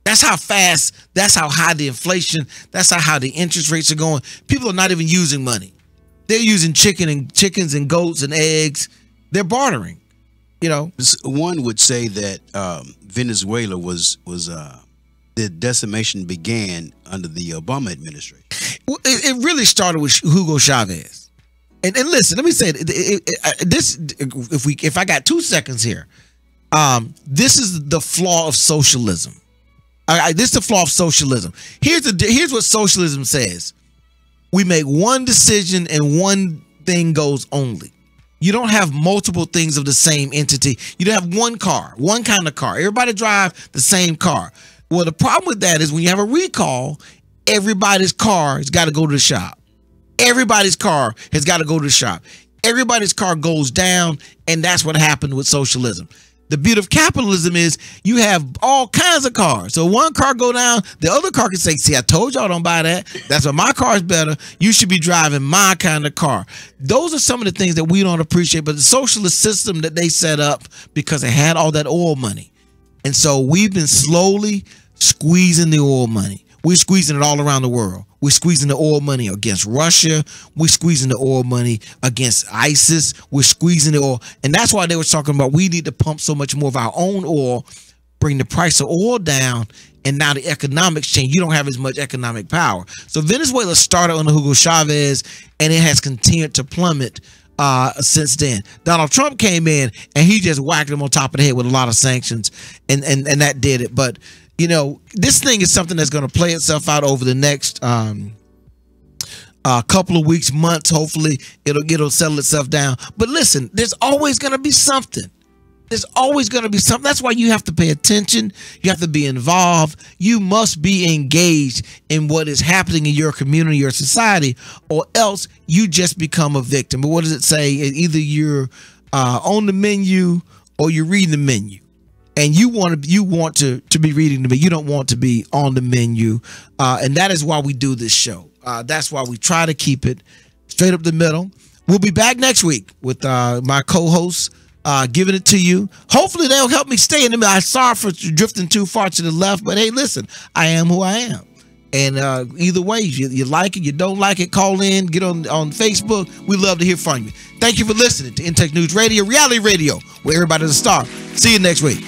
That's how fast, that's how high the inflation, that's how high the interest rates are going. People are not even using money. They're using chickens and goats and eggs. They're bartering.
One would say that Venezuela was the decimation began under the Obama administration.
Well, it really started with Hugo Chavez. And listen, let me say this: if I got 2 seconds here, this is the flaw of socialism. This is the flaw of socialism. Here's what socialism says: we make one decision and one thing goes only. You don't have multiple things of the same entity. You don't have one car, one kind of car. Everybody drive the same car. Well, the problem with that is when you have a recall, everybody's car has got to go to the shop. Everybody's car has got to go to the shop. Everybody's car goes down, and that's what happened with socialism. The beauty of capitalism is you have all kinds of cars. So one car go down, the other car can say, see, I told y'all don't buy that. That's why my car is better. You should be driving my kind of car. Those are some of the things that we don't appreciate, but the socialist system that they set up because they had all that oil money. And so we've been slowly squeezing the oil money. We're squeezing it all around the world. We're squeezing the oil money against Russia. We're squeezing the oil money against ISIS. We're squeezing the oil. And that's why they were talking about we need to pump so much more of our own oil, bring the price of oil down, and now the economics change. You don't have as much economic power. So Venezuela started under Hugo Chavez, and it has continued to plummet since then. Donald Trump came in, and he just whacked him on top of the head with a lot of sanctions, and that did it. But you know, this thing is something that's going to play itself out over the next couple of weeks, months. Hopefully it'll settle itself down. But listen, there's always going to be something. There's always going to be something. That's why you have to pay attention. You have to be involved. You must be engaged in what is happening in your community, your society, or else you just become a victim. But what does it say? Either you're on the menu or you're reading the menu. And you want to be reading the menu. You don't want to be on the menu. And that is why we do this show. That's why we try to keep it straight up the middle. We'll be back next week with my co-hosts, giving it to you. Hopefully they'll help me stay in the middle. I'm sorry for drifting too far to the left, but hey, listen, I am who I am. And either way, you like it, you don't like it, call in, get on Facebook. We love to hear from you. Thank you for listening to Intech News Radio, reality radio, where everybody's a star. See you next week.